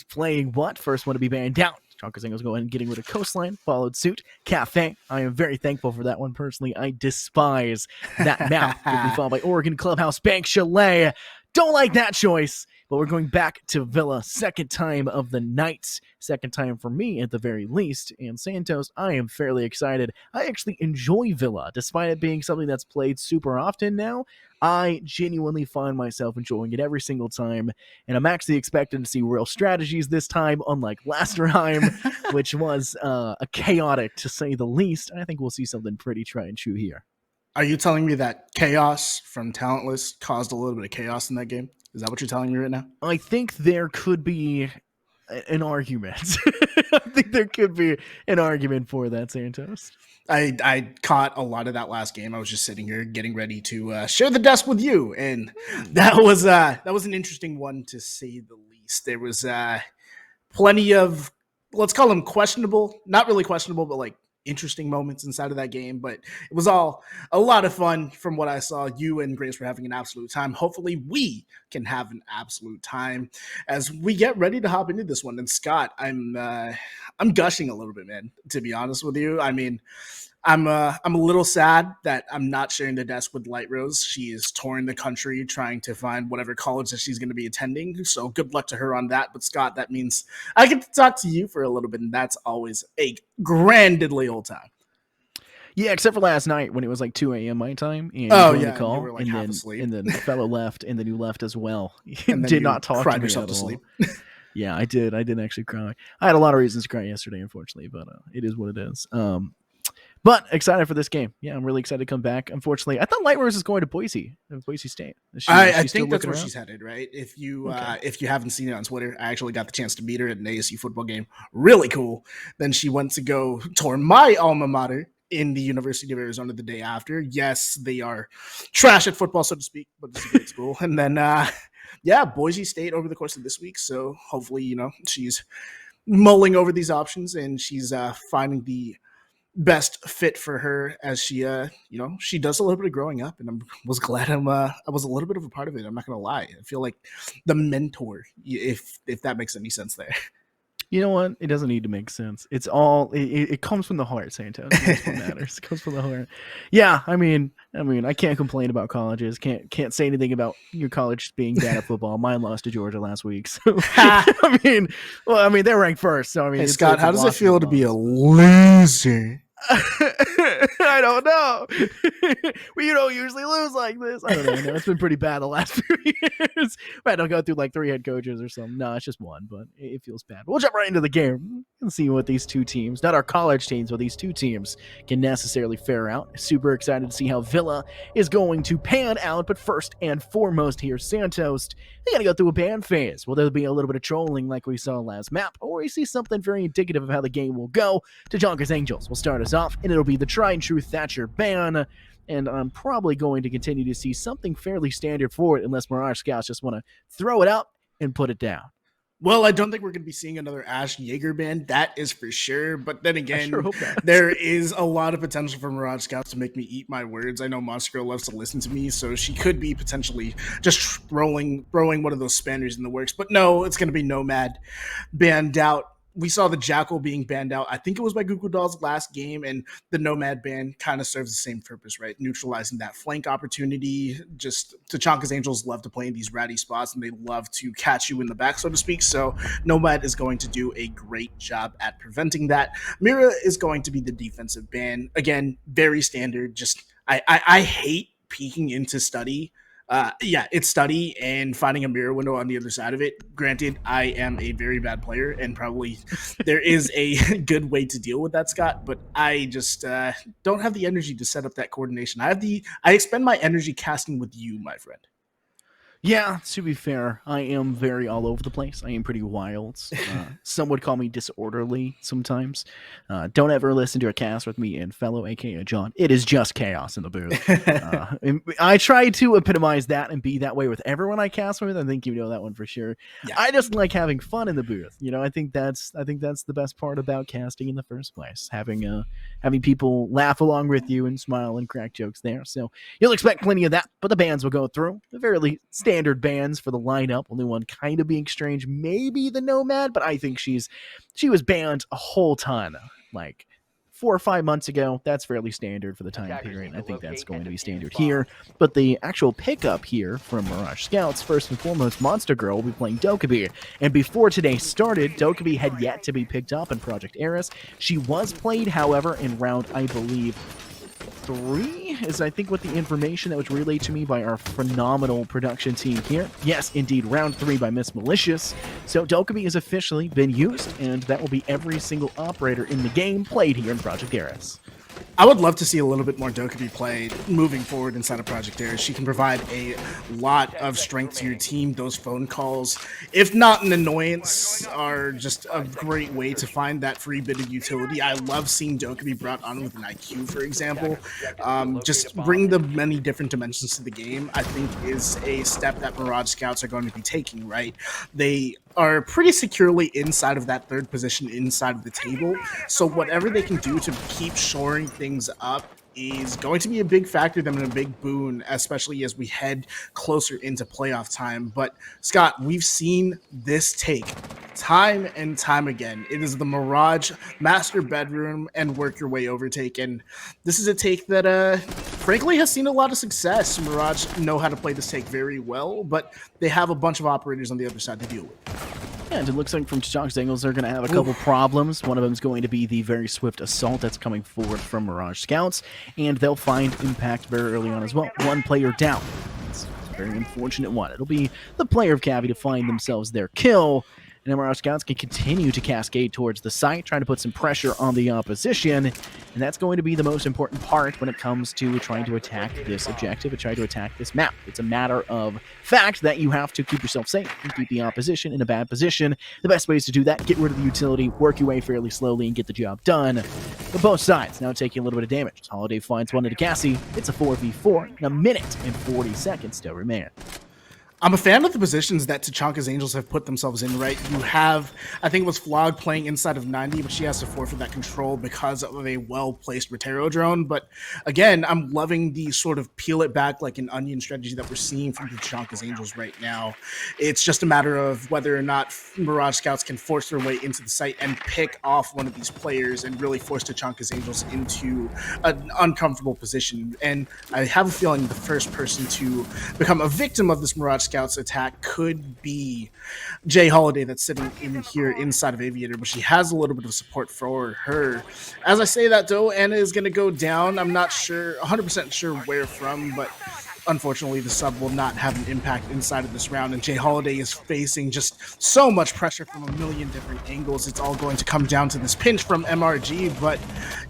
playing what? First one to be banned down. Tachankas was going and getting rid of Coastline, followed suit. Cafe. I am very thankful for that one personally. I despise that map. Quickly followed by Oregon Clubhouse Bank Chalet. Don't like that choice. But we're going back to Villa, second time of the night. Second time for me, at the very least. And Santos, I am fairly excited. I actually enjoy Villa, despite it being something that's played super often now. I genuinely find myself enjoying it every single time. And I'm actually expecting to see real strategies this time, unlike last time, which was a chaotic, to say the least. I think we'll see something pretty try and true here. Are you telling me that chaos from Talentless caused a little bit of chaos in that game? Is that what you're telling me right now? I think there could be an argument. I think there could be an argument for that, Santos. I caught a lot of that last game. I was just sitting here getting ready to share the desk with you, and that was an interesting one, to say the least. There was plenty of, let's call them questionable, not really questionable, but like interesting moments inside of that game, but it was all a lot of fun. From what I saw, you and Grace were having an absolute time. Hopefully we can have an absolute time as we get ready to hop into this one. And Scott, I'm gushing a little bit, man, to be honest with you. I mean, I'm a little sad that I'm not sharing the desk with Light Rose. She is touring the country trying to find whatever college that she's going to be attending. So good luck to her on that. But Scott, that means I get to talk to you for a little bit, and that's always a grand diddly old time. Yeah, except for last night when it was like 2 a.m. my time. And the call, you were like half asleep. And then the fellow left, and then you left as well. And did not talk cried to me yourself at to all. sleep. Yeah, I did. I didn't actually cry. I had a lot of reasons to cry yesterday, unfortunately, but it is what it is. But excited for this game. Yeah, I'm really excited to come back. Unfortunately, I thought Light Rose is going to Boise State. I think that's where she's headed, right? If you haven't seen it on Twitter, I actually got the chance to meet her at an ASU football game. Really cool. Then she went to go tour my alma mater in the University of Arizona the day after. Yes, they are trash at football, so to speak, but it's a great school. And then, Boise State over the course of this week. So hopefully, she's mulling over these options and she's finding the best fit for her as she she does a little bit of growing up, and I was glad I was a little bit of a part of it. I'm not gonna lie. I feel like the mentor, if that makes any sense there. You know what? It doesn't need to make sense. It's all it comes from the heart, Santos. That's what matters. It comes from the heart. Yeah, I mean, I can't complain about colleges. Can't say anything about your college being bad at football. Mine lost to Georgia last week. So I mean, they're ranked first. So I mean, hey, Scott, how does it feel to be a loser? I don't know. We don't usually lose like this. I don't know. It's been pretty bad the last few years. I don't go through like 3 head coaches or something. No, it's just one, but it feels bad. We'll jump right into the game and see what these two teams, not our college teams, but these two teams can necessarily fare out. Super excited to see how Villa is going to pan out. But first and foremost here, Santos, they got to go through a ban phase. Will there be a little bit of trolling like we saw last map, or we see something very indicative of how the game will go? Tachankas Angels will start us off, and it'll be the tried and true Thatcher ban, and I'm probably going to continue to see something fairly standard for it unless Mirage Scouts just want to throw it out and put it down. Well, I don't think we're going to be seeing another Ash Jaeger ban. That is for sure. But then again, sure hope not. There is a lot of potential for Mirage Scouts to make me eat my words. I know Monster Girl loves to listen to me, so she could be potentially just throwing one of those spanners in the works. But no, it's going to be Nomad banned out. We saw the Jackal being banned out. I think it was by Google Dolls last game, and the Nomad ban kind of serves the same purpose, right? Neutralizing that flank opportunity. Just Tachankas Angels love to play in these ratty spots, and they love to catch you in the back, so to speak. So Nomad is going to do a great job at preventing that. Mira is going to be the defensive ban. Again, very standard. Just I hate peeking into study. It's study and finding a mirror window on the other side of it. Granted, I am a very bad player, and probably there is a good way to deal with that, Scott, but I just don't have the energy to set up that coordination. I expend my energy casting with you, my friend. Yeah, to be fair, I am very all over the place. I am pretty wild. Some would call me disorderly sometimes. Don't ever listen to a cast with me and fellow aka John. It is just chaos in the booth. I try to epitomize that and be that way with everyone I cast with. I think you know that one for sure. Yeah. I just like having fun in the booth. I think that's the best part about casting in the first place. Having people laugh along with you and smile and crack jokes there. So you'll expect plenty of that, but the bans will go through. The very least standard bans for the lineup. Only one kind of being strange, maybe the Nomad, but I think she was banned a whole ton, like 4 or 5 months ago. That's fairly standard for the time period. I think that's going to be standard here. But the actual pickup here from Mirage Scouts, first and foremost, Monster Girl will be playing Dokkaebi. And before today started, Dokkaebi had yet to be picked up in Project Eris. She was played, however, in round, I believe, 3 is I think what the information that was relayed to me by our phenomenal production team here. Yes, indeed, round 3 by Miss Malicious. So Dokkaebi has officially been used, and that will be every single operator in the game played here in Project Eris. I would love to see a little bit more Dokkaebi played moving forward inside of Project Eris. She can provide a lot of strength to your team. Those phone calls, if not an annoyance, are just a great way to find that free bit of utility. I love seeing Dokkaebi brought on with an IQ, for example. Just bring the many different dimensions to the game, I think, is a step that Mirage Scouts are going to be taking, right? They are pretty securely inside of that third position inside of the table. So whatever they can do to keep shoring things up is going to be a big factor, them and a big boon, especially as we head closer into playoff time. But Scott, we've seen this take time and time again. It is the Mirage master bedroom and work your way over take, and this is a take that frankly has seen a lot of success. Mirage know how to play this take very well, but they have a bunch of operators on the other side to deal with. Yeah, and it looks like from Tachankas' angles, they're going to have a couple problems. One of them is going to be the very swift assault that's coming forward from Mirage Scouts, and they'll find impact very early on as well. One player down. It's a very unfortunate one. It'll be the player of Cavi to find themselves their kill, and Mirage Scouts can continue to cascade towards the site, trying to put some pressure on the opposition, and that's going to be the most important part when it comes to trying to attack this objective and trying to attack this map. It's a matter of fact that you have to keep yourself safe and keep the opposition in a bad position. The best ways to do that, get rid of the utility, work your way fairly slowly, and get the job done. But both sides now taking a little bit of damage. Holiday finds one into Cassie. It's a 4v4, and a minute and 40 seconds still remain. I'm a fan of the positions that Tachankas Angels have put themselves in, right? You have, I think it was Flog playing inside of 90, but she has to forfeit that control because of a well-placed Rotero drone. But again, I'm loving the sort of peel it back like an onion strategy that we're seeing from the Tachankas Angels right now. It's just a matter of whether or not Mirage Scouts can force their way into the site and pick off one of these players and really force Tachankas Angels into an uncomfortable position. And I have a feeling the first person to become a victim of this Mirage Scouts attack could be Jay Holiday, that's sitting in here inside of Aviator, but she has a little bit of support for her. As I say that, though, Anna is going to go down. I'm not sure, 100% sure where from, but unfortunately the sub will not have an impact inside of this round, and Jay Holiday is facing just so much pressure from a million different angles. It's all going to come down to this pinch from MRG, but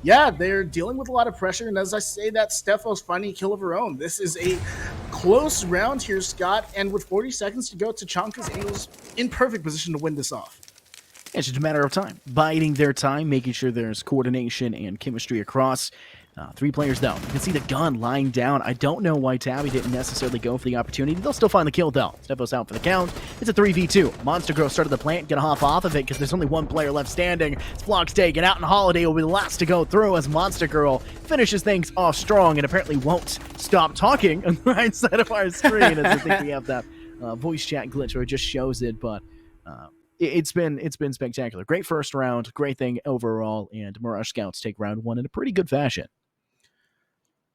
yeah, they're dealing with a lot of pressure, and as I say that, Stefo's finding a kill of her own. This is a close round here, Scott, and with 40 seconds to go, Tachankas Angels in perfect position to win this off. It's just a matter of time. Biding their time, making sure there's coordination and chemistry across. 3 players, though. You can see the gun lying down. I don't know why Tabby didn't necessarily go for the opportunity. They'll still find the kill, though. Stefo's out for the count. It's a 3v2. Monster Girl started the plant. Gonna hop off of it because there's only one player left standing. It's Vlog's taken out, and Holiday will be the last to go through as Monster Girl finishes things off strong and apparently won't stop talking on the right side of our screen. As I think we have that voice chat glitch where it just shows it, but it's been spectacular. Great first round, great thing overall, and Mirage Scouts take round 1 in a pretty good fashion.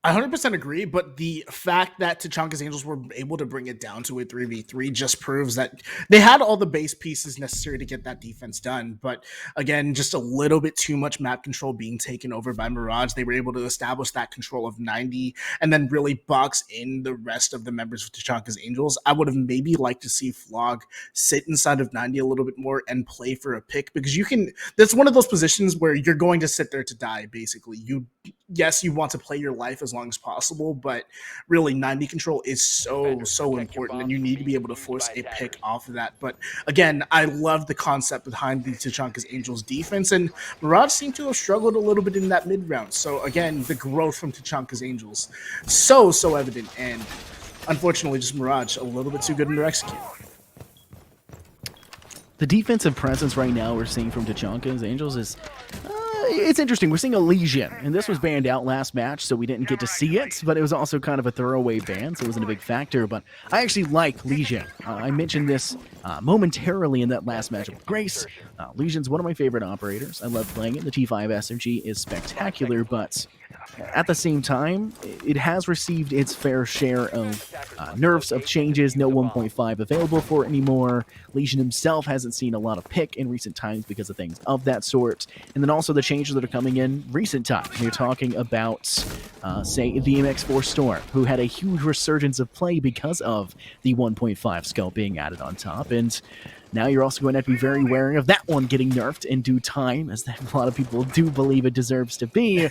I 100% agree, but the fact that Tachankas Angels were able to bring it down to a 3v3 just proves that they had all the base pieces necessary to get that defense done. But again, just a little bit too much map control being taken over by Mirage. They were able to establish that control of 90 and then really box in the rest of the members of Tachankas Angels. I would have maybe liked to see Flog sit inside of 90 a little bit more and play for a pick, because that's one of those positions where you're going to sit there to die, basically. Yes, you want to play your life as long as possible, but really 90 control is so important, and you need to be able to force a pick off of that. But again, I love the concept behind the Tachankas Angels defense, and Mirage seemed to have struggled a little bit in that mid round. So again, the growth from Tachankas Angels, so evident, and unfortunately just Mirage a little bit too good in their execute. The defensive presence right now we're seeing from Tachankas Angels is it's interesting. We're seeing a Legion, and this was banned out last match, so we didn't get to see it, but it was also kind of a throwaway ban, so it wasn't a big factor, but I actually like Legion. I mentioned this momentarily in that last match with Grace. Legion's one of my favorite operators. I love playing it. The T5 SMG is spectacular, but at the same time, it has received its fair share of nerfs, of changes. No 1.5 available for it anymore. Legion himself hasn't seen a lot of pick in recent times because of things of that sort. And then also the changes that are coming in recent times. You're talking about, say, the MX4 Storm, who had a huge resurgence of play because of the 1.5 scope being added on top. And now you're also going to have to be very wary of that one getting nerfed in due time, as a lot of people do believe it deserves to be.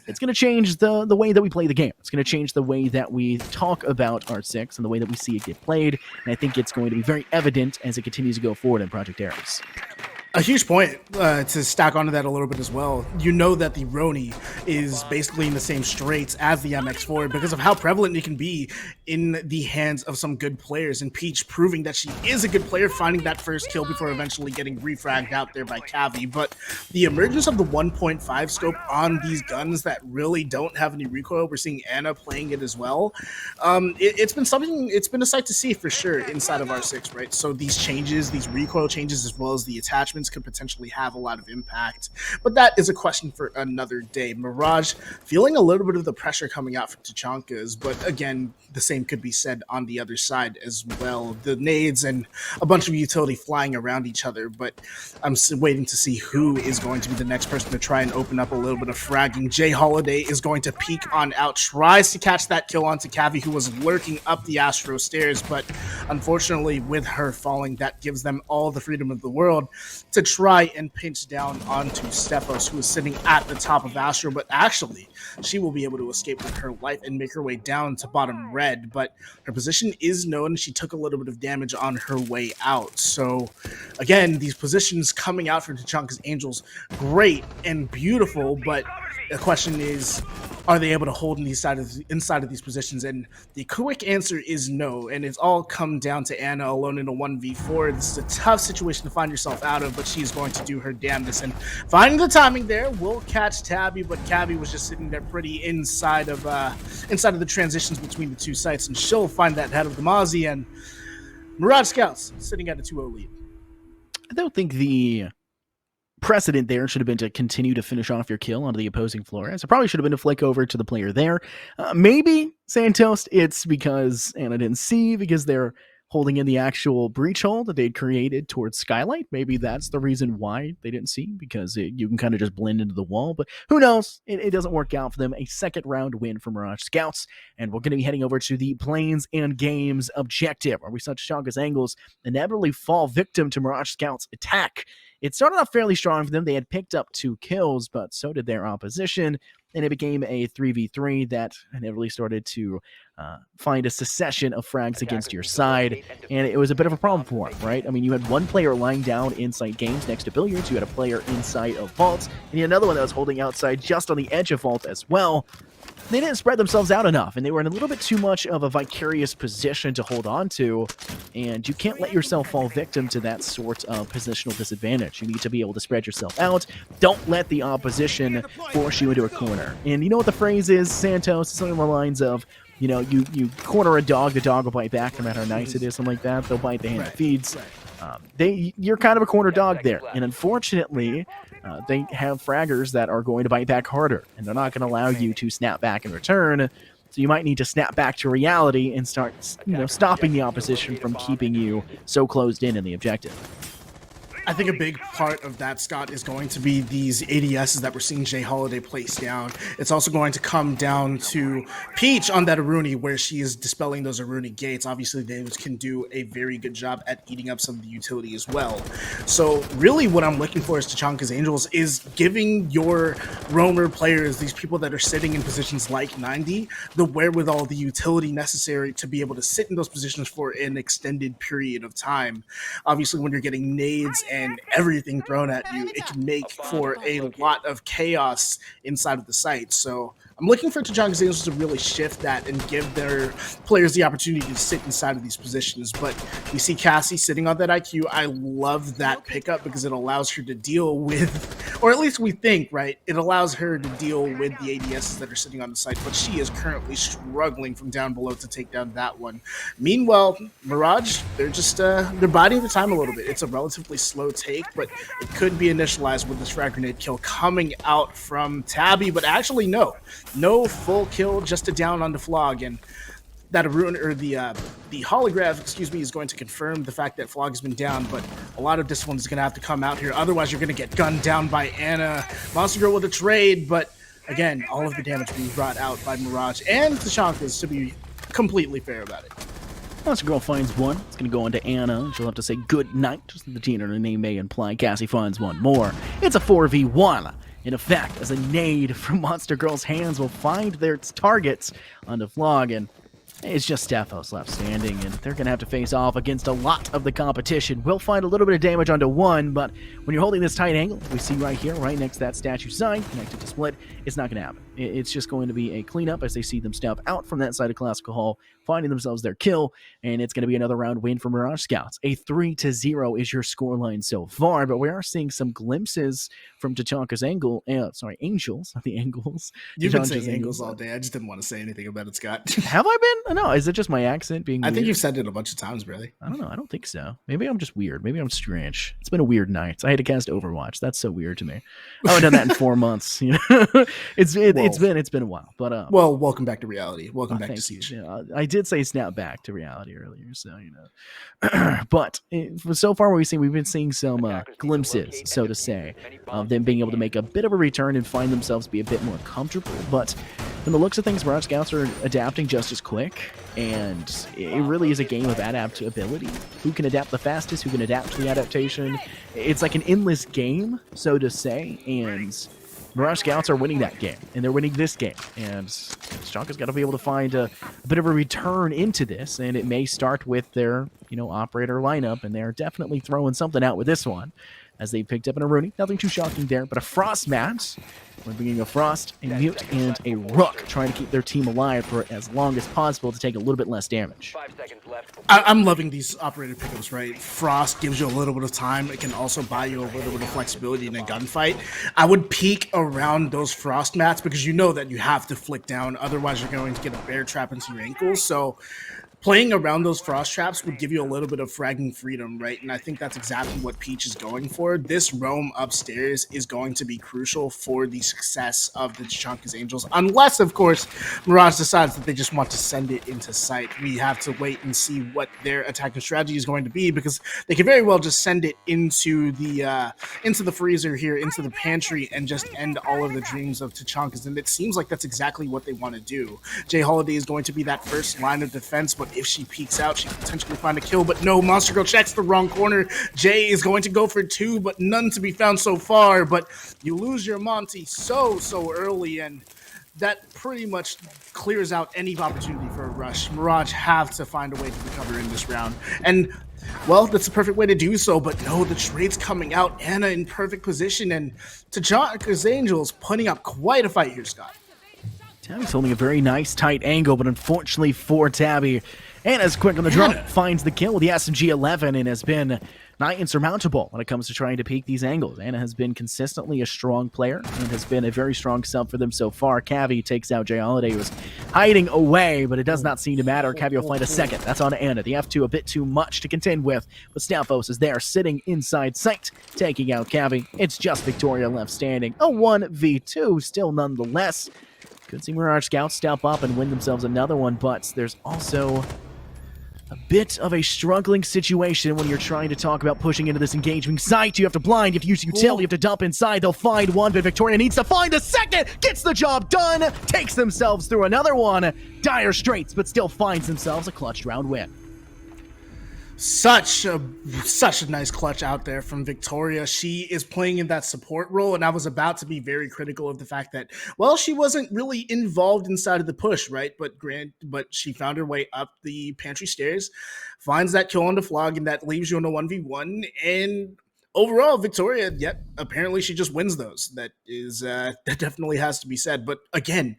It's going to change the way that we play the game. It's going to change the way that we talk about R6 and the way that we see it get played. And I think it's going to be very evident as it continues to go forward in Project Eris. A huge point to stack onto that a little bit as well. You know that the Roni is basically in the same straits as the MX4 because of how prevalent it can be in the hands of some good players. And Peach proving that she is a good player, finding that first kill before eventually getting refragged out there by Cavi. But the emergence of the 1.5 scope on these guns that really don't have any recoil, we're seeing Anna playing it as well. It's been something, it's been a sight to see for sure inside of R6, right? So these changes, these recoil changes, as well as the attachments could potentially have a lot of impact, but that is a question for another day. Mirage feeling a little bit of the pressure coming out from Tachankas, but again, the same could be said on the other side as well. The nades and a bunch of utility flying around each other, but I'm waiting to see who is going to be the next person to try and open up a little bit of fragging. Jay Holiday is going to peek on out, tries to catch that kill onto Cavi, who was lurking up the Astro stairs, but unfortunately with her falling, that gives them all the freedom of the world to try and pinch down onto Stephos, who is sitting at the top of Astro, but actually she will be able to escape with her life and make her way down to bottom red, but her position is known. She took a little bit of damage on her way out. So again, these positions coming out from Tachankas Angels, great and beautiful, but the question is, are they able to hold inside of these positions? And the quick answer is no, and it's all come down to Anna alone in a 1v4. This is a tough situation to find yourself out of, but she's going to do her damnedest, and finding the timing there will catch Tabby, but Tabby was just sitting there pretty inside of the transitions between the two sites, and she'll find that head of the Mozzie, and Mirage Scouts sitting at a 2-0 lead. I don't think the precedent there should have been to continue to finish off your kill onto the opposing Flores. It probably should have been to flick over to the player there. Maybe, Santos, it's because Anna didn't see, because they're holding in the actual breach hole that they'd created towards Skylight. Maybe that's the reason why they didn't see, because you can kind of just blend into the wall. But who knows? It doesn't work out for them. A second round win for Mirage Scouts. And we're going to be heading over to the Plains and Games objective, where we saw Tachankas Angles inevitably fall victim to Mirage Scouts' attack. It started off fairly strong for them. They had picked up 2 kills, but so did their opposition, and it became a 3v3 that inevitably started to find a succession of frags against your side, and it was a bit of a problem for them, right? I mean, you had one player lying down inside Games next to Billiards, you had a player inside of Vault, and you had another one that was holding outside just on the edge of Vault as well. They didn't spread themselves out enough, and they were in a little bit too much of a vicarious position to hold on to, and you can't let yourself fall victim to that sort of positional disadvantage. You need to be able to spread yourself out. Don't let the opposition force you into a corner. And you know what the phrase is, Santos? It's something along the lines of, you know, you corner a dog, the dog will bite back no matter how nice it is, something like that. They'll bite the hand that feeds. You're kind of a corner dog there, and unfortunately, they have fraggers that are going to bite back harder, and they're not going to allow you to snap back in return. So you might need to snap back to reality and start, stopping the opposition from keeping you so closed in the objective. I think a big part of that, Scott, is going to be these ADSs that we're seeing Jay Holiday place down. It's also going to come down to Peach on that Aruni, where she is dispelling those Aruni gates. Obviously, they can do a very good job at eating up some of the utility as well. So really what I'm looking for as Tachankas Angels is giving your roamer players, these people that are sitting in positions like 90, the wherewithal, the utility necessary to be able to sit in those positions for an extended period of time. Obviously, when you're getting nades and everything thrown at you, it can make for a lot of chaos inside of the site. So I'm looking for Tachankas Angels to really shift that and give their players the opportunity to sit inside of these positions. But we see Cassie sitting on that IQ. I love that pickup because it allows her to deal with, or at least we think, right? It allows her to deal with the ADSs that are sitting on the site, but she is currently struggling from down below to take down that one. Meanwhile, Mirage, they're just, they're biding the time a little bit. It's a relatively slow take, but it could be initialized with this frag grenade kill coming out from Tabby, but actually no full kill, just a down on the Flog, and that the holograph, excuse me, is going to confirm the fact that Flog has been down, but a lot of this one is going to have to come out here. Otherwise, you're going to get gunned down by Anna. Monster Girl with a trade, but again, all of the damage being brought out by Mirage and Tachankas, to be completely fair about it. Monster Girl finds one. It's going to go on to Anna. She'll have to say good night, just as the teen her name may imply. Cassie finds one more. It's a 4v1. In effect, as a nade from Monster Girl's hands will find their targets on the Flog, and it's just Stephos left standing, and they're going to have to face off against a lot of the competition. We'll find a little bit of damage onto one, but when you're holding this tight angle, we see right here, right next to that statue sign, connected to Split, it's not going to happen. It's just going to be a cleanup as they see them step out from that side of Classical Hall, finding themselves their kill, and it's going to be another round win for Mirage Scouts. A 3-0 is your scoreline so far, but we are seeing some glimpses from Tachankas Angels, not the Angles. You've been saying Angles all day. I just didn't want to say anything about it, Scott. Have I been? No, is it just my accent being weird? I think you've said it a bunch of times, really. I don't know. I don't think so. Maybe I'm just weird. Maybe I'm strange. It's been a weird night. I had to cast Overwatch. That's so weird to me. I haven't done that in 4 months. You know, it's been a while. But well, welcome back to reality. Welcome back to Siege. Yeah, I did say snap back to reality earlier, so you know. But so far, we've been seeing some glimpses, so to say, of them being able to make a bit of a return and find themselves be a bit more comfortable. But from the looks of things, Mirage Scouts are adapting just as quick, and it really is a game of adaptability. Who can adapt the fastest? Who can adapt to the adaptation? It's like an endless game, so to say, and Mirage Scouts are winning that game, and they're winning this game, and Tachankas got to be able to find a bit of a return into this, and it may start with their, operator lineup, and they're definitely throwing something out with this one, as they picked up an Aruni. Nothing too shocking there, but a Frost match. We're bringing a Frost, a Mute, and a Rook, trying to keep their team alive for as long as possible to take a little bit less damage. 5 seconds left. I'm loving these operator pickups, right? Frost gives you a little bit of time. It can also buy you a little bit of flexibility in a gunfight. I would peek around those Frost mats because you know that you have to flick down. Otherwise, you're going to get a bear trap into your ankles. So playing around those frost traps would give you a little bit of fragging freedom, right? And I think that's exactly what Peach is going for. This roam upstairs is going to be crucial for the success of the Tachankas Angels, unless, of course, Mirage decides that they just want to send it into sight. We have to wait and see what their attacking strategy is going to be, because they could very well just send it into the freezer here, into the pantry, and just end all of the dreams of Tachankas. And it seems like that's exactly what they want to do. Jay Holiday is going to be that first line of defense, but if she peeks out, she can potentially find a kill, but no, Monster Girl checks the wrong corner. Jay is going to go for 2, but none to be found so far, but you lose your Monty so early, and that pretty much clears out any opportunity for a rush. Mirage have to find a way to recover in this round, and well, that's the perfect way to do so, but no, the trade's coming out. Anna in perfect position, and Tachankas Angels putting up quite a fight here, Scott. Tabby's holding a very nice tight angle, but unfortunately for Tabby, Anna's quick on the draw, finds the kill with the SMG-11, and has been not insurmountable when it comes to trying to peak these angles. Anna has been consistently a strong player and has been a very strong sub for them so far. Cavi takes out Jay Holiday, who was hiding away, but it does not seem to matter. Cavi will find a second. That's on Anna. The F2 a bit too much to contend with, but Stamfos is there, sitting inside sight, taking out Cavi. It's just Victoria left standing. A 1v2 still nonetheless. Could see Mirage Scouts step up and win themselves another one, but there's also a bit of a struggling situation when you're trying to talk about pushing into this engaging site. You have to blind, you have to use utility, you have to dump inside. They'll find one, but Victoria needs to find a second, gets the job done, takes themselves through another one. Dire straits, but still finds themselves a clutch round win. Such a nice clutch out there from Victoria. She is playing in that support role, and I was about to be very critical of the fact that, well, she wasn't really involved inside of the push, right? But she found her way up the pantry stairs, finds that kill on the Flog, and that leaves you in a 1v1. And overall, Victoria, yet apparently she just wins those. That is that definitely has to be said. But again,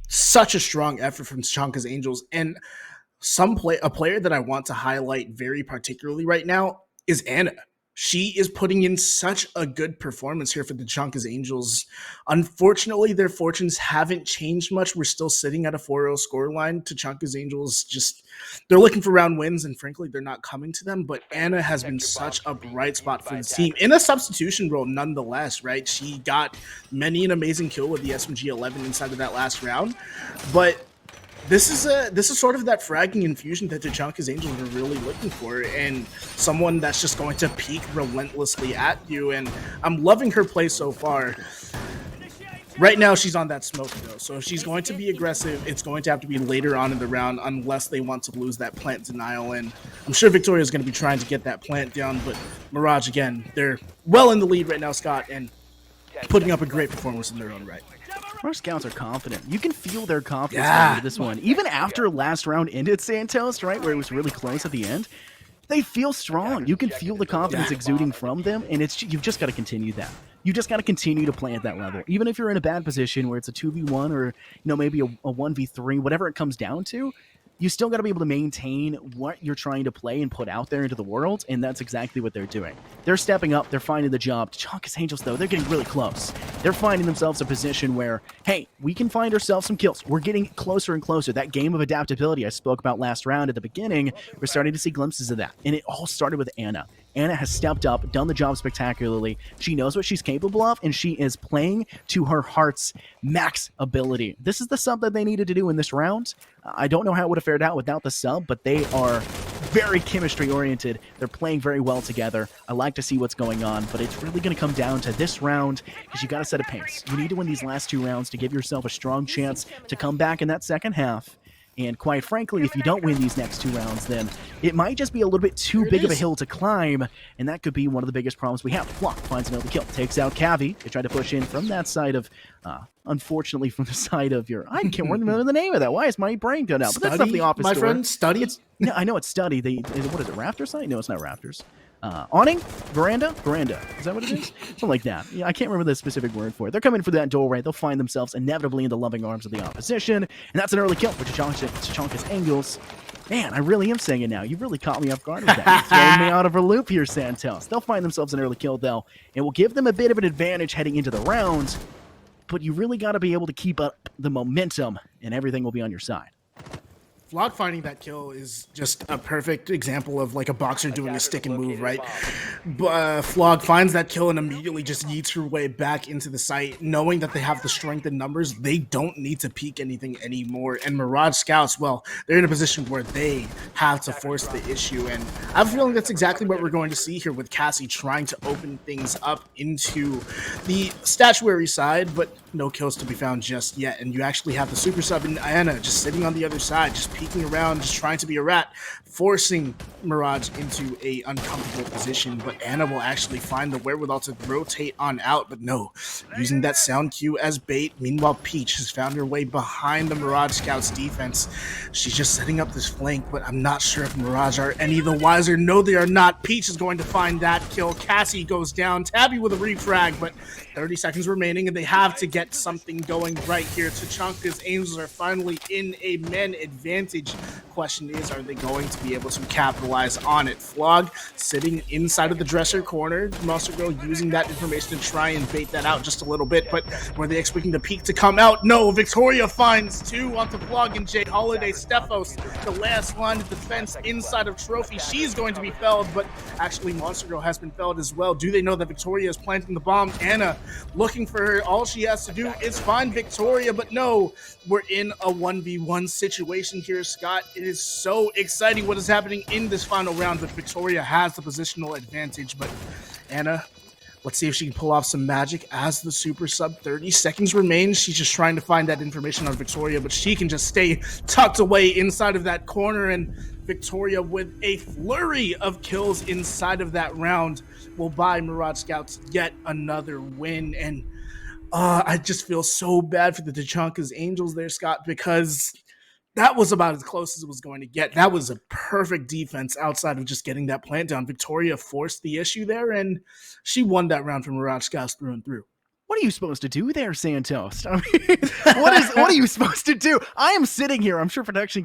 such a strong effort from Tachankas Angels, and a player that I want to highlight very particularly right now is Anna. She is putting in such a good performance here for the Tachankas Angels. Unfortunately, their fortunes haven't changed much. We're still sitting at a 4-0 scoreline. Tachankas Angels they're looking for round wins, and frankly, they're not coming to them. But Anna has been such a bright spot for the team in a substitution role, nonetheless, right? She got many an amazing kill with the SMG 11 inside of that last round. But this is sort of that fragging infusion that Tachankas Angels are really looking for, and someone that's just going to peek relentlessly at you. And I'm loving her play so far. Right now, she's on that smoke, though, so if she's going to be aggressive, it's going to have to be later on in the round unless they want to lose that plant denial. And I'm sure Victoria is going to be trying to get that plant down, but Mirage, again, they're well in the lead right now, Scott, and putting up a great performance in their own right. Our scouts are confident. You can feel their confidence going into this one. Even after last round ended, Santos, right, where it was really close at the end, they feel strong. You can feel the confidence exuding from them, and you've just got to continue that. You just got to continue to play at that level. Even if you're in a bad position where it's a 2v1 or maybe a 1v3, whatever it comes down to, you still got to be able to maintain what you're trying to play and put out there into the world, and that's exactly what they're doing. They're stepping up. They're finding the job. Tachankas Angels, though, they're getting really close. They're finding themselves a position where, hey, we can find ourselves some kills. We're getting closer and closer. That game of adaptability I spoke about last round at the beginning, we're starting to see glimpses of that, and it all started with Anna. Anna has stepped up, done the job spectacularly. She knows what she's capable of, and she is playing to her heart's max ability. This is the sub that they needed to do in this round. I don't know how it would have fared out without the sub, but they are very chemistry-oriented. They're playing very well together. I like to see what's going on, but it's really going to come down to this round because you got to set a pace. You need to win these last 2 rounds to give yourself a strong chance to come back in that second half. And quite frankly, if you don't win these next 2 rounds, then it might just be a little bit too big of a hill to climb, and that could be one of the biggest problems we have. Flock finds another kill, takes out Cavi. They try to push in from that side of, unfortunately, from the side of your... I can't remember the name of that. Why is my brain done out? But that's not the office my door. friend, Study? No, I know it's Study. What is it, Raptor side? No, it's not Raptors. Awning? Veranda? Is that what it is? Something like that. Yeah, I can't remember the specific word for it. They're coming for that doorway. They'll find themselves inevitably in the loving arms of the opposition. And that's an early kill for Tachankas Angels. Man, I really am saying it now. You really caught me off guard with that. You're throwing me out of a loop here, Santos. They'll find themselves an early kill, though, and will give them a bit of an advantage heading into the round. But you really got to be able to keep up the momentum, and everything will be on your side. Flock finding that kill is just a perfect example of like a boxer doing a stick and move, right? Flog finds that kill and immediately just yeets her way back into the site, knowing that they have the strength in numbers. They don't need to peek anything anymore. And Mirage Scouts, well, they're in a position where they have to force the issue. And I have a feeling that's exactly what we're going to see here with Cassie trying to open things up into the statuary side, but no kills to be found just yet. And you actually have the super sub in Anna just sitting on the other side, just peeking around, just trying to be a rat, forcing Mirage into a uncomfortable position. But Anna will actually find the wherewithal to rotate on out, but no, using that sound cue as bait. Meanwhile, Peach has found her way behind the Mirage Scouts defense. She's just setting up this flank, but I'm not sure if Mirage are any the wiser. No, they are not. Peach is going to find that kill. Cassie goes down. Tabby with a refrag, but 30 seconds remaining, and they have to get something going right here. Tachankas Angels are finally in a men advantage. Question is, are they going to be able to capitalize on it? Flog sitting inside of the dresser corner. Monster Girl using that information to try and bait that out just a little bit, but were they expecting the peak to come out? No, Victoria finds 2 onto Flog and Jade Holiday. Stephos, the last line of defense inside of Trophy. She's going to be felled, but actually Monster Girl has been felled as well. Do they know that Victoria is planting the bomb? Anna looking for her. All she has to do is find Victoria, but no, we're in a 1v1 situation here, Scott. It is so exciting what is happening in this final round, but Victoria has the positional advantage. But Anna, let's see if she can pull off some magic as the super sub. 30 seconds remain. She's just trying to find that information on Victoria, but she can just stay tucked away inside of that corner, and Victoria with a flurry of kills inside of that round will buy Mirage Scouts yet another win. And I just feel so bad for the Tachankas Angels there, Scott, because that was about as close as it was going to get. That was a perfect defense outside of just getting that plant down. Victoria forced the issue there, and she won that round from Mirage Scouts through and through. What are you supposed to do there, Santos? I mean, what are you supposed to do? I am sitting here. I'm sure production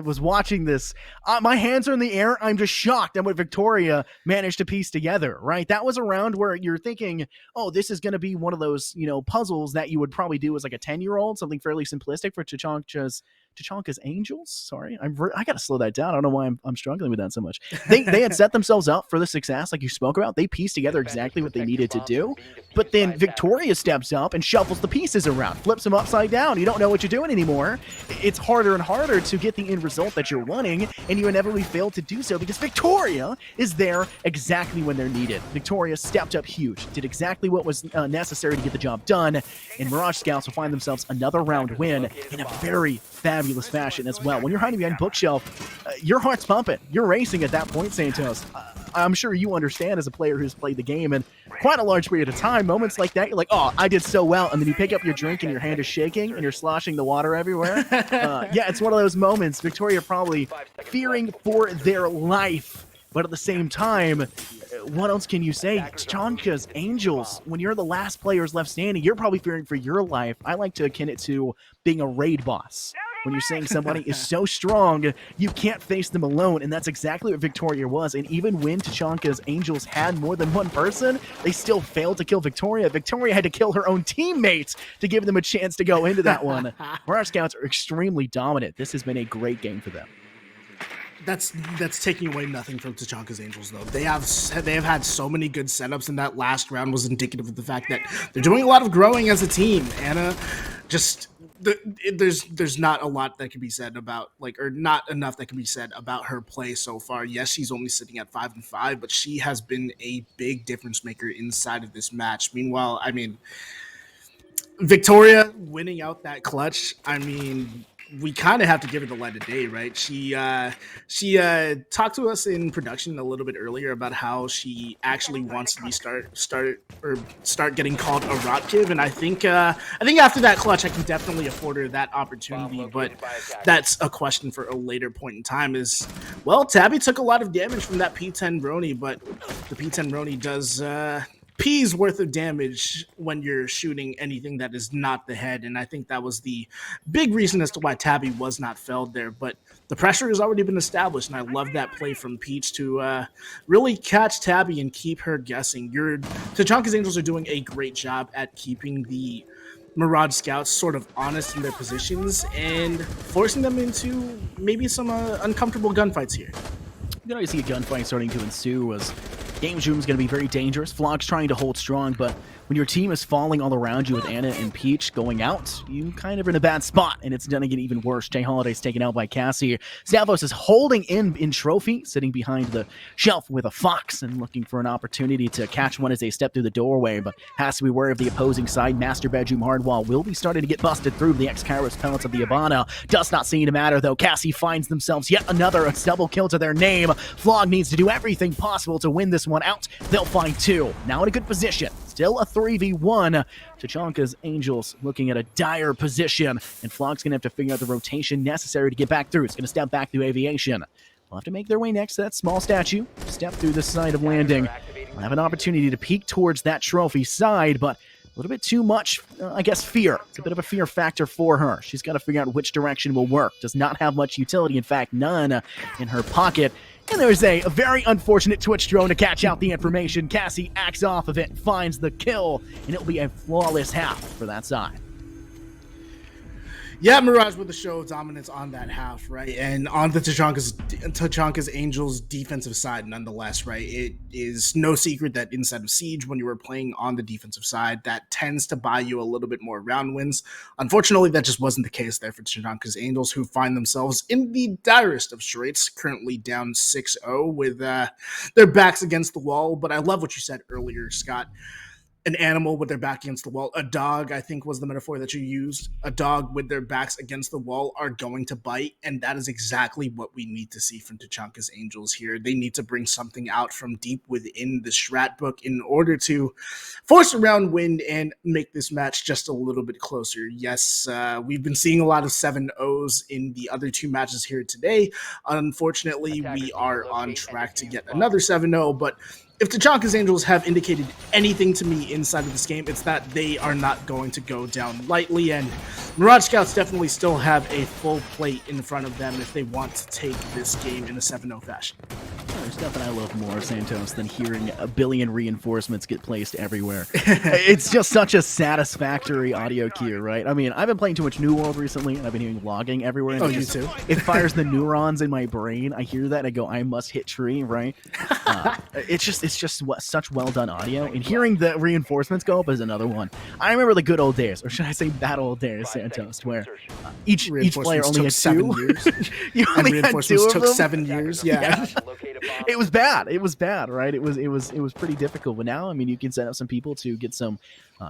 was watching this. My hands are in the air. I'm just shocked at what Victoria managed to piece together. Right, that was a round where you're thinking, oh, this is going to be one of those puzzles that you would probably do as like a 10-year-old, something fairly simplistic for Tachankas Angels. Sorry, I got to slow that down. I don't know why I'm struggling with that so much. They had set themselves up for the success like you spoke about. They pieced together exactly what they needed to do, but then Victoria steps up and shuffles the pieces around, flips them upside down. You don't know what you're doing anymore. It's harder and harder to get the end result that you're wanting, and you inevitably fail to do so because Victoria is there exactly when they're needed. Victoria stepped up huge, did exactly what was necessary to get the job done, and Mirage Scouts will find themselves another round win in a very fabulous fashion as well. When you're hiding behind bookshelf, your heart's pumping. You're racing at that point, Santos. I'm sure you understand as a player who's played the game in quite a large period of time. Moments like that, you're like, oh, I did so well. And then you pick up your drink and your hand is shaking and you're sloshing the water everywhere. Yeah, it's one of those moments. Victoria probably fearing for their life. But at the same time, what else can you say? Tachankas, Angels, when you're the last players left standing, you're probably fearing for your life. I like to akin it to being a raid boss. When you're saying somebody is so strong, you can't face them alone, and that's exactly what Victoria was. And even when Tachankas Angels had more than one person, they still failed to kill Victoria. Victoria had to kill her own teammates to give them a chance to go into that one. Mirage Scouts are extremely dominant. This has been a great game for them. That's taking away nothing from Tachankas Angels, though. They have had so many good setups, and that last round was indicative of the fact that they're doing a lot of growing as a team. Anna, just there's not a lot that can be said about or not enough that can be said about her play so far. Yes, she's only sitting at 5-5, but she has been a big difference maker inside of this match. Meanwhile, I mean, Victoria winning out that clutch, I mean, we kind of have to give her the light of day, right? She talked to us in production a little bit earlier about how she actually wants to start getting called a Rotkiv, and I think after that clutch, I can definitely afford her that opportunity. But that's a question for a later point in time. Tabby took a lot of damage from that P10 Roni, but the P10 Roni does P's worth of damage when you're shooting anything that is not the head, and I think that was the big reason as to why Tabby was not felled there. But the pressure has already been established, and I love that play from Peach to really catch Tabby and keep her guessing. Tachankas Angels are doing a great job at keeping the Mirage Scouts sort of honest in their positions and forcing them into maybe some uncomfortable gunfights here. You know, you see a gunfight starting to ensue as Games Room is going to be very dangerous. Flock's trying to hold strong, but when your team is falling all around you with Anna and Peach going out, you kind of are in a bad spot, and it's going to get even worse. Jay Holiday's taken out by Cassie. Stavros is holding in trophy, sitting behind the shelf with a fox and looking for an opportunity to catch one as they step through the doorway, but has to be wary of the opposing side. Master Bedroom Hardwall will be starting to get busted through. The ex-Kairos pellets of the Ivana does not seem to matter, though. Cassie finds themselves yet another double kill to their name. Flog needs to do everything possible to win this one out. They'll find two. Now in a good position. Still a 3v1. Tachankas Angels looking at a dire position, and Flog's going to have to figure out the rotation necessary to get back through. It's going to step back through Aviation. We'll have to make their way next to that small statue, step through the side of landing. We'll have an opportunity to peek towards that trophy side, but a little bit too much, I guess, fear. It's a bit of a fear factor for her. She's got to figure out which direction will work. Does not have much utility, in fact, none in her pocket. And there's a very unfortunate Twitch drone to catch out the information. Cassie acts off of it, finds the kill, and it'll be a flawless half for that side. Yeah, Mirage with the show of dominance on that half, right? And on the Tachankas Angels defensive side, nonetheless, right? It is no secret that inside of Siege, when you were playing on the defensive side, that tends to buy you a little bit more round wins. Unfortunately, that just wasn't the case there for Tachankas Angels, who find themselves in the direst of straits, currently down 6-0 with their backs against the wall. But I love what you said earlier, Scott. an animal with their back against the wall, a dog, I think was the metaphor that you used, a dog with their backs against the wall are going to bite. And that is exactly what we need to see from Tachankas Angels here. They need to bring something out from deep within the Strat book in order to force a round win and make this match just a little bit closer. Yes, we've been seeing a lot of 7-0s in the other two matches here today. Unfortunately, we are on track to get another 7-0, but if Tachankas Angels have indicated anything to me inside of this game, it's that they are not going to go down lightly, and Mirage Scouts definitely still have a full plate in front of them if they want to take this game in a 7-0 fashion. There's nothing I love more, Santos, than hearing a billion reinforcements get placed everywhere. It's just such a satisfactory audio cue, right? I mean, I've been playing too much New World recently, and I've been hearing logging everywhere. And you too? It fires the neurons in my brain. I hear that, and I go, I must hit tree, right? It's just such well-done audio, and hearing the reinforcements go up is another one. I remember the good old days, or should I say bad old days, Santos, where each player only had 7 years. You only had 2 of took them. 7 years, yeah. It was bad. It was bad, right? It was pretty difficult. But now, I mean, you can set up some people to get some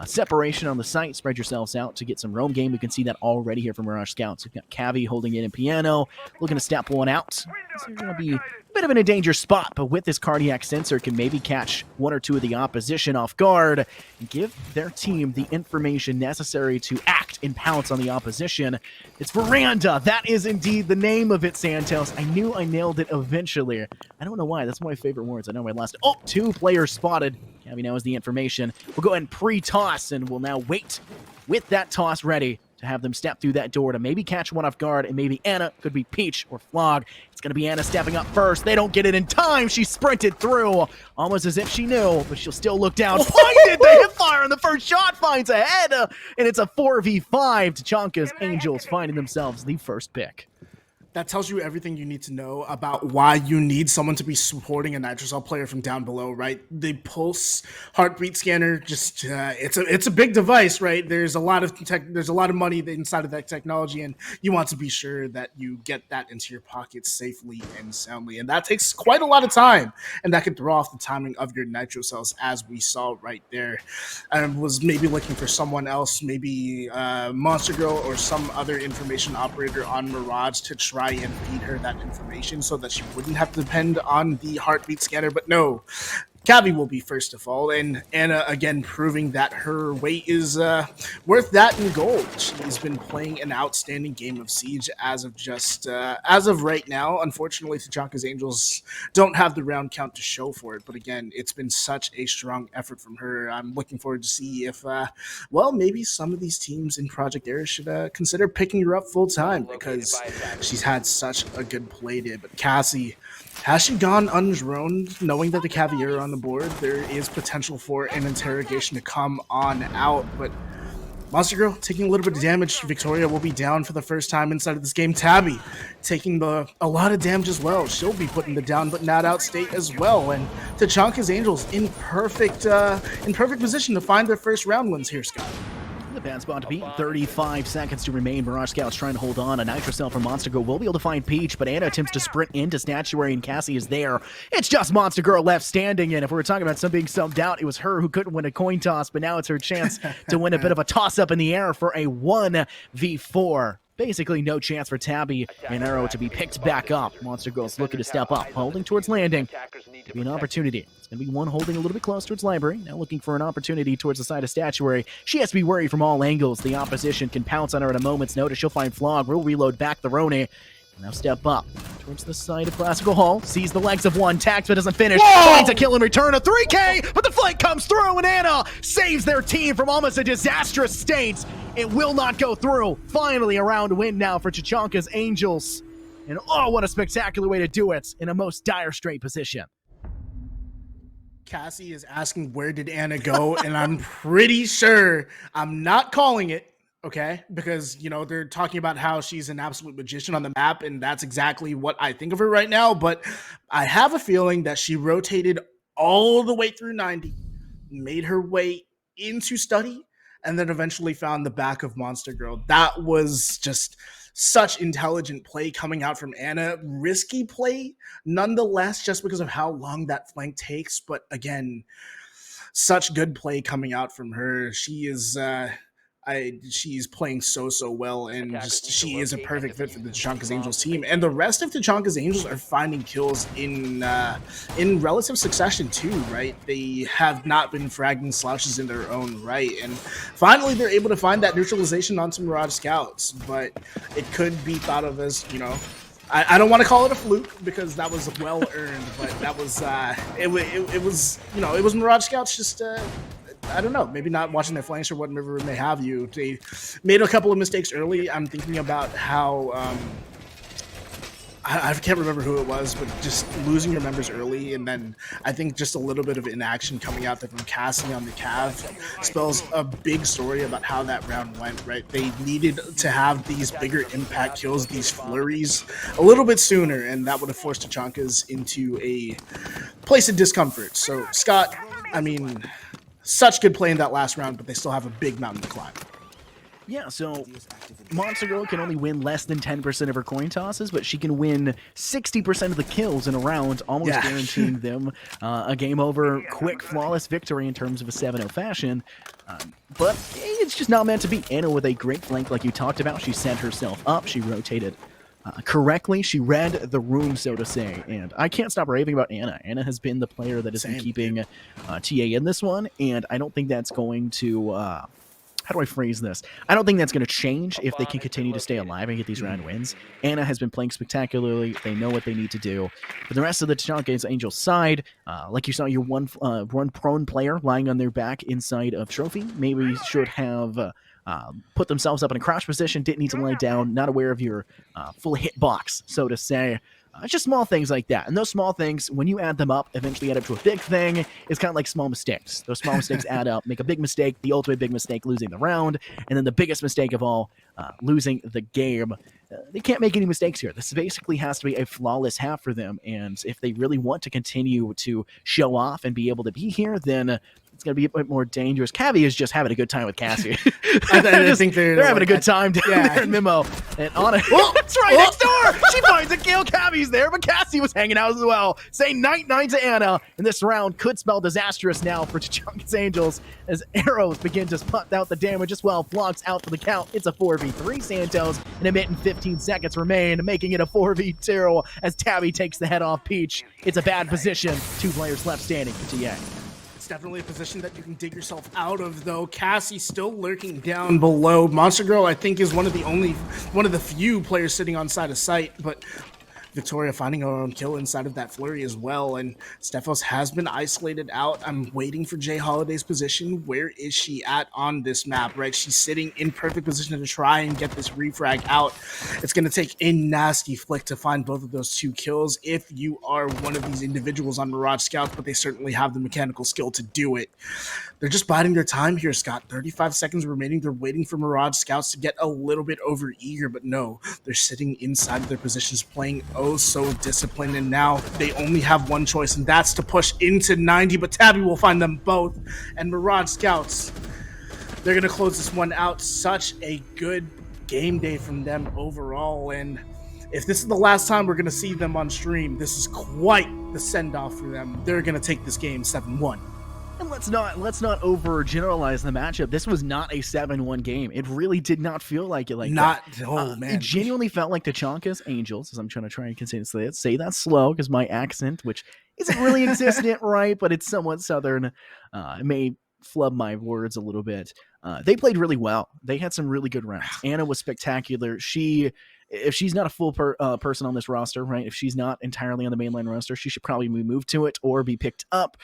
separation on the site, spread yourselves out to get some roam game. We can see that already here from Mirage Scouts. We've got Cavi holding it in piano, looking to step one out. They're going to be a bit of an endangered spot, but with this cardiac sensor, can maybe catch 1 or 2 of the opposition off guard and give their team the information necessary to act and pounce on the opposition. It's Veranda. That is indeed the name of it, Santos. I knew I nailed it eventually. I don't know why. That's one of my favorite words. I know my last. Oh, 2 players spotted. Cavi now has the information. We'll go ahead and pre-toss, and we'll now wait with that toss ready to have them step through that door to maybe catch one off guard, and maybe Anna, could be Peach or Flog. It's going to be Anna stepping up first. They don't get it in time. She sprinted through, almost as if she knew, but she'll still look down. Find it! The hip fire on the first shot finds ahead, and it's a 4v5. Tachankas Angels finding themselves the first pick. That tells you everything you need to know about why you need someone to be supporting a Nitrocell player from down below, right? The pulse heartbeat scanner, just it's a big device, right? There's a lot of money inside of that technology, and you want to be sure that you get that into your pocket safely and soundly, and that takes quite a lot of time, and that could throw off the timing of your Nitrocells, as we saw right there. I was maybe looking for someone else, maybe Monster Girl or some other information operator on Mirage to try and feed her that information so that she wouldn't have to depend on the heartbeat scanner. But no, Cavi will be first to fall, and Anna again proving that her weight is worth that in gold. She's been playing an outstanding game of Siege as of right now. Unfortunately, Tachankas Angels don't have the round count to show for it, but again, it's been such a strong effort from her. I'm looking forward to see if, maybe some of these teams in Project Eris should consider picking her up full time, because she's had such a good play day. But Cassie, has she gone undroned, knowing that the Cavi are on the board? There is potential for an interrogation to come on out, but Monster Girl taking a little bit of damage. Victoria will be down for the first time inside of this game. Tabby taking a lot of damage as well. She'll be put in the down but not out state as well. And Tachankas Angels in perfect position to find their first round wins here, Scott. The bad spot to be. 35 seconds to remain. Mirage Scouts trying to hold on. A Nitrocell from Monster Girl will be able to find Peach, but Anna attempts to sprint into Statuary, and Cassie is there. It's just Monster Girl left standing, and if we were talking about some being subbed out, it was her who couldn't win a coin toss, but now it's her chance to win a bit of a toss-up in the air for a 1v4. Basically no chance for Tabby and Arrow to be picked back up. Monster Girl's looking to step up, holding towards landing. Could be an opportunity. It's going to be one holding a little bit close towards Library, now looking for an opportunity towards the side of Statuary. She has to be worried from all angles. The opposition can pounce on her at a moment's notice. She'll find Flog, will reload back the Roni. Now step up towards the side of Classical Hall. Sees the legs of one. Tax but doesn't finish. Whoa! Finds a kill in return. A 3K, but the flank comes through, and Anna saves their team from almost a disastrous state. It will not go through. Finally, a round win now for Tachankas Angels. And oh, what a spectacular way to do it in a most dire straight position. Cassie is asking, where did Anna go? And I'm pretty sure, I'm not calling it, okay? Because, they're talking about how she's an absolute magician on the map, and that's exactly what I think of her right now. But I have a feeling that she rotated all the way through 90, made her way into study, and then eventually found the back of Monster Girl. That was just such intelligent play coming out from Anna. Risky play, nonetheless, just because of how long that flank takes. But again, such good play coming out from her. She is she's playing so well, and just she is a perfect fit for the Tachankas Angels team. And the rest of Tachankas Angels are finding kills in relative succession too, right? They have not been fragging slashes in their own right, and finally they're able to find that neutralization on some Mirage scouts. But it could be thought of as, you know, I don't want to call it a fluke because that was well earned, but that was it was, you know, it was Mirage scouts just I don't know, maybe not watching their flanks or whatever may have you. They made a couple of mistakes early. I'm thinking about how I can't remember who it was, but just losing your members early, and then I think just a little bit of inaction coming out there from Cassie on the Cav spells a big story about how that round went, right? They needed to have these bigger impact kills, these flurries, a little bit sooner, and that would have forced Tachankas into a place of discomfort. So, Scott, I mean, such good play in that last round, but they still have a big mountain to climb. Yeah, so Monster Girl can only win less than 10% of her coin tosses, but she can win 60% of the kills in a round, almost guaranteeing them a game over, quick, flawless victory in terms of a 7-0 fashion. But it's just not meant to be. Anna with a great flank like you talked about. She set herself up. She rotated correctly. She read the room, so to say. And I can't stop raving about Anna. Anna has been the player that has been keeping TA in this one, and I don't think that's going to... how do I phrase this? I don't think that's going to change if they can continue to stay alive and get these round wins. Anna has been playing spectacularly. They know what they need to do. For the rest of the Tachankas Angels side, like you saw your one prone player lying on their back inside of Trophy, maybe should have put themselves up in a crouch position, didn't need to lie down, not aware of your full hitbox, so to say. Just small things like that. And those small things, when you add them up, eventually add up to a big thing. It's kind of like small mistakes. Those small mistakes add up, make a big mistake, the ultimate big mistake, losing the round, and then the biggest mistake of all, losing the game. They can't make any mistakes here. This basically has to be a flawless half for them, and if they really want to continue to show off and be able to be here, then it's going to be a bit more dangerous. Cavi is just having a good time with Cassie. I think they're having a good time down there in Mimo. And Anna, that's right, next door! She finds a kill. Cavi's there, but Cassie was hanging out as well. Say night-night to Anna, and this round could spell disastrous now for Tachankas Angels as arrows begin to put out the damage as well. Flocks out for the count. It's a 4v3 Santos, and a minute and 15 seconds remain, making it a 4v2 as Tabby takes the head off Peach. It's a bad position. 2 players left standing for TA. Definitely a position that you can dig yourself out of, though. Cassie still lurking down below. Monster Girl, I think, is one of the few players sitting on side of sight, but Victoria finding her own kill inside of that flurry as well, and Stephos has been isolated out. I'm waiting for Jay Holiday's position. Where is she at on this map, right? She's sitting in perfect position to try and get this refrag out. It's going to take a nasty flick to find both of those 2 kills if you are one of these individuals on Mirage Scouts, but they certainly have the mechanical skill to do it. They're just biding their time here, Scott. 35 seconds remaining. They're waiting for Mirage Scouts to get a little bit over eager, but no, they're sitting inside of their positions playing oh so disciplined, and now they only have one choice, and that's to push into 90, but Tabby will find them both, and Mirage Scouts, they're going to close this one out. Such a good game day from them overall, and if this is the last time we're going to see them on stream, this is quite the send-off for them. They're going to take this game 7-1. And let's not overgeneralize the matchup. This was not a 7-1 game. It really did not feel like it. Man. It genuinely felt like Tachankas Angels, as I'm trying to say that slow because my accent, which isn't really existent, right, but it's somewhat southern, it may flub my words a little bit. They played really well. They had some really good rounds. Anna was spectacular. If she's not a full person on this roster, right? If she's not entirely on the mainline roster, she should probably be moved to it or be picked up.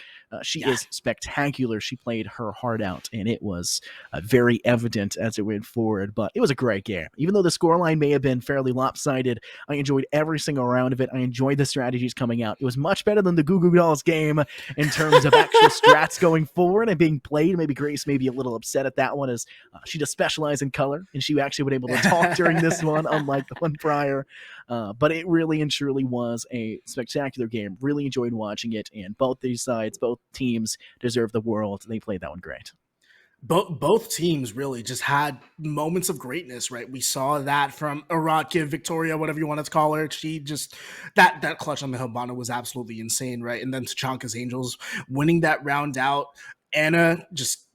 She is spectacular. She played her heart out, and it was very evident as it went forward. But it was a great game. Even though the scoreline may have been fairly lopsided, I enjoyed every single round of it. I enjoyed the strategies coming out. It was much better than the Goo Goo Dolls game in terms of actual strats going forward and being played. Maybe Grace may be a little upset at that one, as she does specialize in color, and she actually was able to talk during this one, unlike the one prior. But it really and truly was a spectacular game. Really enjoyed watching it, and both these sides, both teams deserve the world. They played that one great. Both teams really just had moments of greatness, right? We saw that from Arakia, Victoria, whatever you want to call her. She just, that clutch on the Hibana was absolutely insane, right? And then Tachankas Angels winning that round out. Anna, just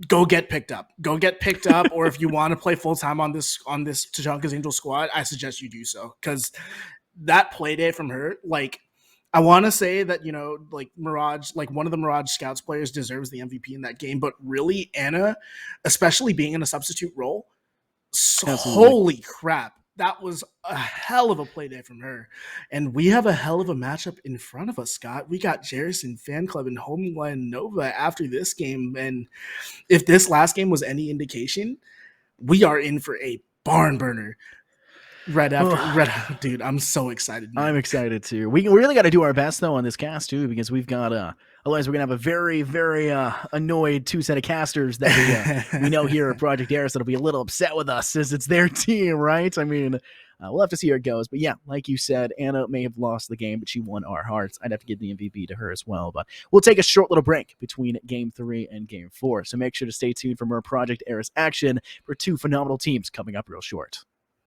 go get picked up. Go get picked up, or if you want to play full time on this Tachankas Angel squad, I suggest you do so, because that play day from her, like, I want to say that, you know, like Mirage, like one of the Mirage Scouts players deserves the MVP in that game, but really Anna, especially being in a substitute role, holy crap. That was a hell of a play day from her. And we have a hell of a matchup in front of us, Scott. We got Jerison Fan Club and Homeland Nova after this game. And if this last game was any indication, we are in for a barn burner. Dude, I'm so excited, man. I'm excited too. We really got to do our best though on this cast too, because we've got otherwise we're gonna have a very, very annoyed two set of casters that we know here at Project Eris that'll be a little upset with us as it's their team, right? I mean, we'll have to see how it goes. But yeah, like you said, Anna may have lost the game, but she won our hearts. I'd have to give the MVP to her as well. But we'll take a short little break between Game 3 and Game 4. So make sure to stay tuned for more Project Eris action for two phenomenal teams coming up real short.